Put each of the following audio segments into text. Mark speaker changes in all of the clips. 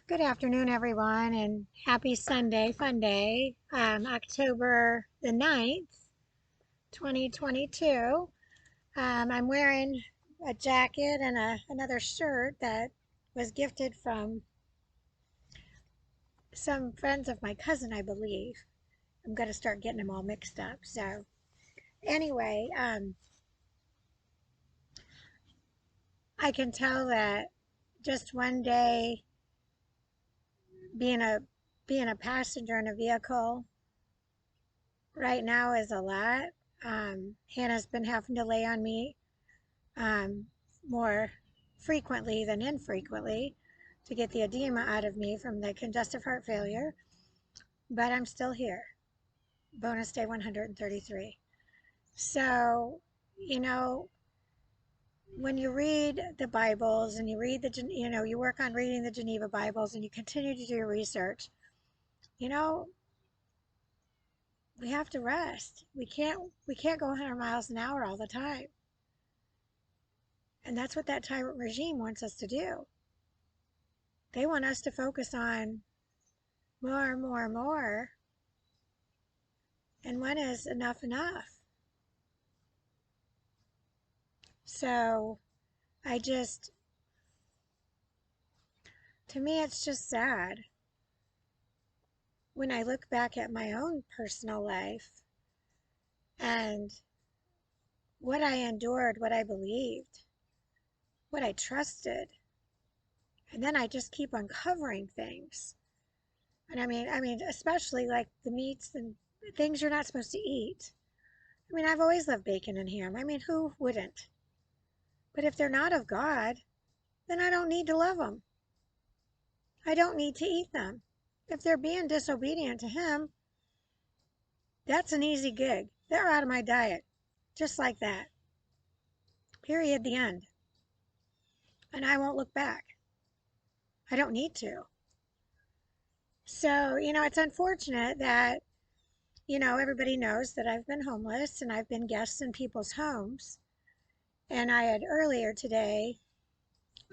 Speaker 1: Good afternoon, everyone, and happy Sunday, fun day, October the 9th, 2022. I'm wearing a jacket and another shirt that was gifted from some friends of my cousin, I believe. I'm going to start getting them all mixed up. So, anyway, I can tell that just one day being a being a passenger in a vehicle right now is a lot. Hannah's been having to lay on me um, more frequently than infrequently to get the edema out of me from the congestive heart failure, but I'm still here. Bonus day 133. So, you know, when you read the Bibles and you read you work on reading the Geneva Bibles and you continue to do your research, you know, we have to rest. We can't go 100 miles an hour all the time. And that's what that tyrant regime wants us to do. They want us to focus on more, more, more. And when is enough enough? So I just, to me, it's just sad when I look back at my own personal life and what I endured, what I believed, what I trusted. And then I just keep uncovering things. And I mean, especially like the meats and things you're not supposed to eat. I mean, I've always loved bacon and ham. I mean, who wouldn't? But if they're not of God, then I don't need to love them. I don't need to eat them. If they're being disobedient to Him, that's an easy gig. They're out of my diet. Just like that. Period. The end. And I won't look back. I don't need to. So, it's unfortunate that, everybody knows that I've been homeless and I've been guests in people's homes. And I had earlier today,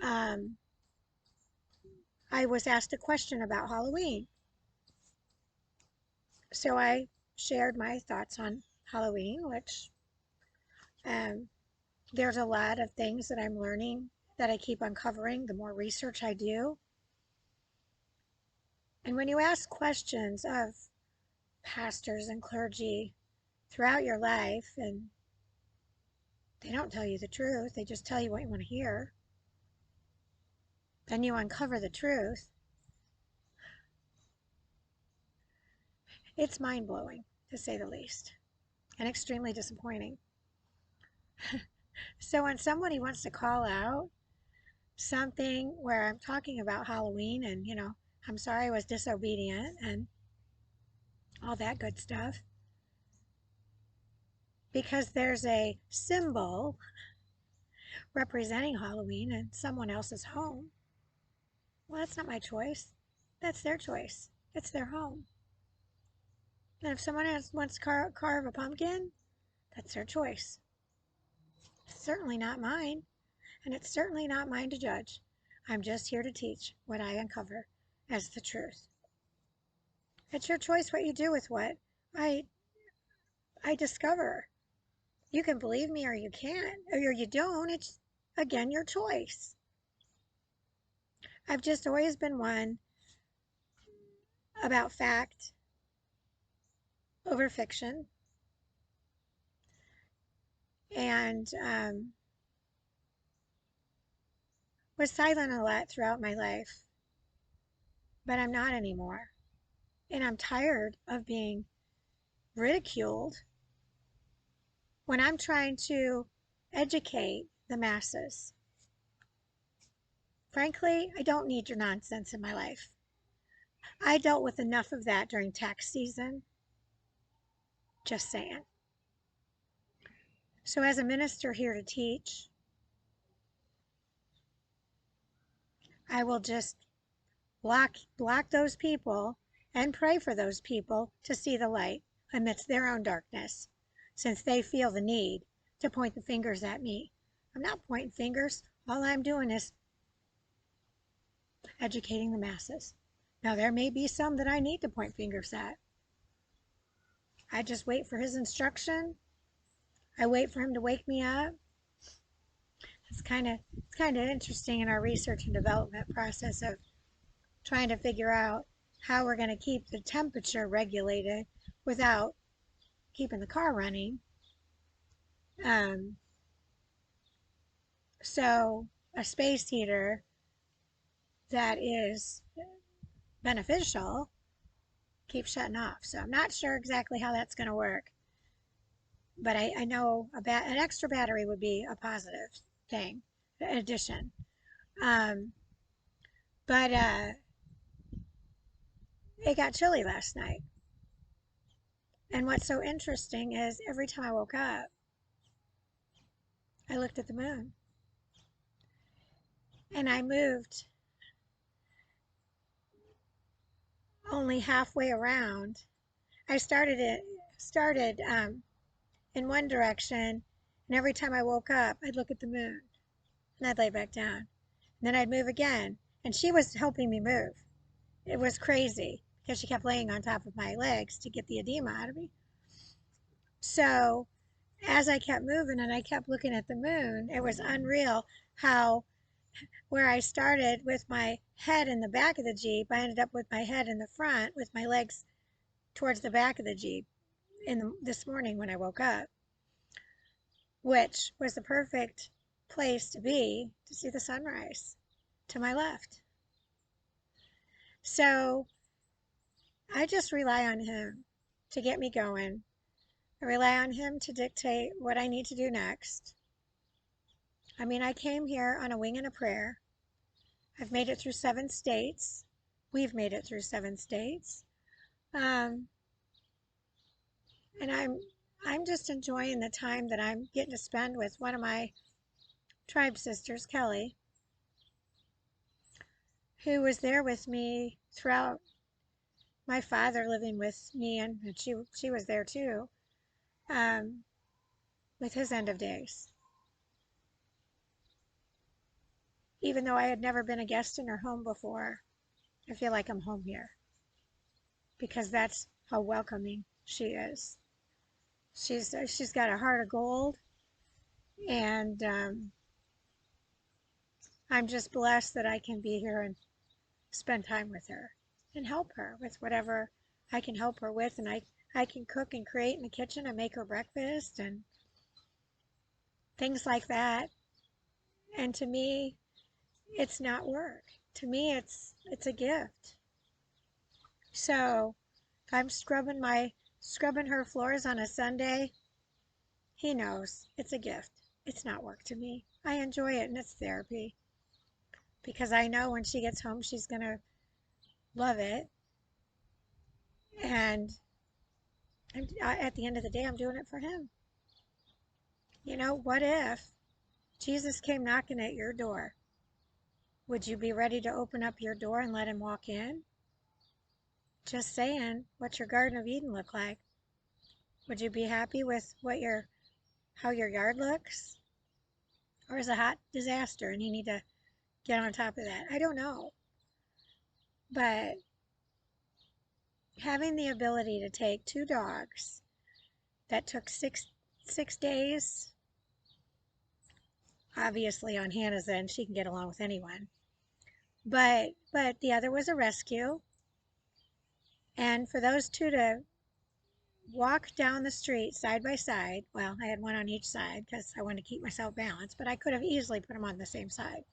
Speaker 1: um, I was asked a question about Halloween. So I shared my thoughts on Halloween, which um, there's a lot of things that I'm learning that I keep uncovering the more research I do. And when you ask questions of pastors and clergy throughout your life, and they don't tell you the truth, they just tell you what you want to hear, then you uncover the truth. It's mind blowing, to say the least, and extremely disappointing. So when somebody wants to call out something where I'm talking about Halloween and, I'm sorry I was disobedient and all that good stuff, because there's a symbol representing Halloween in someone else's home. Well, that's not my choice. That's their choice. It's their home. And if someone else wants to carve a pumpkin, that's their choice. It's certainly not mine, and it's certainly not mine to judge. I'm just here to teach what I uncover as the truth. It's your choice what you do with what I I discover. You can believe me or you can't, or you don't. It's, again, your choice. I've just always been one about fact over fiction. And was silent a lot throughout my life, but I'm not anymore. And I'm tired of being ridiculed when I'm trying to educate the masses. Frankly, I don't need your nonsense in my life. I dealt with enough of that during tax season. Just saying. So, as a minister here to teach, I will just block those people and pray for those people to see the light amidst their own darkness, since they feel the need to point the fingers at me. I'm not pointing fingers. All I'm doing is educating the masses. Now, there may be some that I need to point fingers at. I just wait for his instruction. I wait for him to wake me up. It's kind of interesting in our research and development process of trying to figure out how we're going to keep the temperature regulated without keeping the car running. So a space heater that is beneficial keeps shutting off. So I'm not sure exactly how that's going to work, but I know an extra battery would be a positive thing, addition. But it got chilly last night. And what's so interesting is every time I woke up, I looked at the moon. And I moved only halfway around. I started in one direction, and every time I woke up, I'd look at the moon, and I'd lay back down. And then I'd move again, and she was helping me move. It was crazy because she kept laying on top of my legs to get the edema out of me. So as I kept moving and I kept looking at the moon, it was unreal how where I started with my head in the back of the Jeep, I ended up with my head in the front with my legs towards the back of the Jeep this morning when I woke up, which was the perfect place to be to see the sunrise to my left. So I just rely on him to get me going. I rely on him to dictate what I need to do next. I mean, I came here on a wing and a prayer. I've made it through 7 states. We've made it through 7 states. And I'm just enjoying the time that I'm getting to spend with one of my tribe sisters, Kelly, who was there with me throughout my father living with me, and she was there too, with his end of days. Even though I had never been a guest in her home before, I feel like I'm home here because that's how welcoming she is. She's got a heart of gold, and I'm just blessed that I can be here and spend time with her and help her with whatever I can help her with. And I can cook and create in the kitchen and make her breakfast and things like that. And to me, it's not work. To me, it's a gift. So if I'm scrubbing her floors on a Sunday, he knows it's a gift. It's not work to me. I enjoy it, and it's therapy because I know when she gets home, she's going to love it. And at the end of the day, I'm doing it for him. You know, what if Jesus came knocking at your door? Would you be ready to open up your door and let him walk in? Just saying, what's your Garden of Eden look like? Would you be happy with how your yard looks? Or is it a hot disaster and you need to get on top of that? I don't know. But having the ability to take 2 dogs that took six days, obviously on Hannah's end, she can get along with anyone. But the other was a rescue. And for those 2 to walk down the street side by side, well, I had one on each side because I wanted to keep myself balanced, but I could have easily put them on the same side,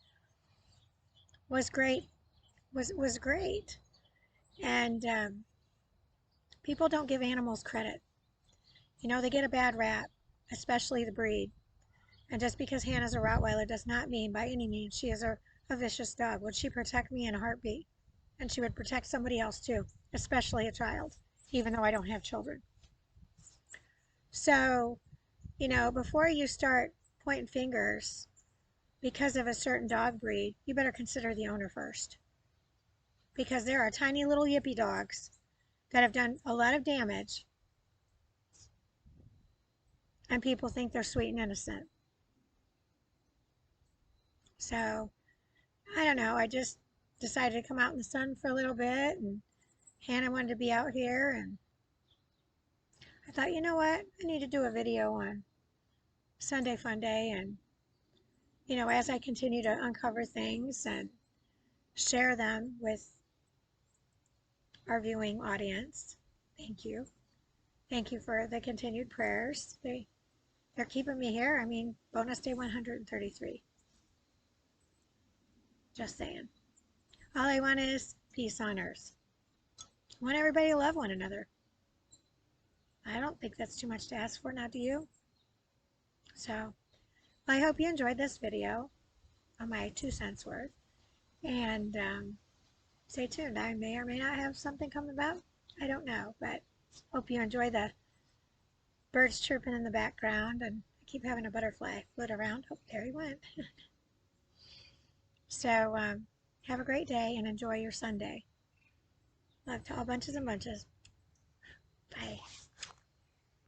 Speaker 1: was great. Was great. And people don't give animals credit. You know, they get a bad rap, especially the breed. And just because Hannah's a Rottweiler does not mean by any means she is a vicious dog. Would she protect me in a heartbeat? And she would protect somebody else too, especially a child, even though I don't have children. So, you know, before you start pointing fingers because of a certain dog breed, you better consider the owner first. Because there are tiny little yippy dogs that have done a lot of damage, and people think they're sweet and innocent. So, I don't know. decided to come out in the sun for a little bit, and Hannah wanted to be out here, and I thought, you know what, I need to do a video on Sunday Fun Day, and as I continue to uncover things and share them with our viewing audience. Thank you. Thank you for the continued prayers. They're keeping me here. I mean, bonus day 133. Just saying. All I want is peace on earth. I want everybody to love one another. I don't think that's too much to ask for, now do you? So, well, I hope you enjoyed this video on my 2 cents worth. And stay tuned. I may or may not have something coming about. I don't know, but hope you enjoy the birds chirping in the background. And I keep having a butterfly float around. Oh, there he went. So have a great day and enjoy your Sunday. Love to all bunches and bunches. Bye.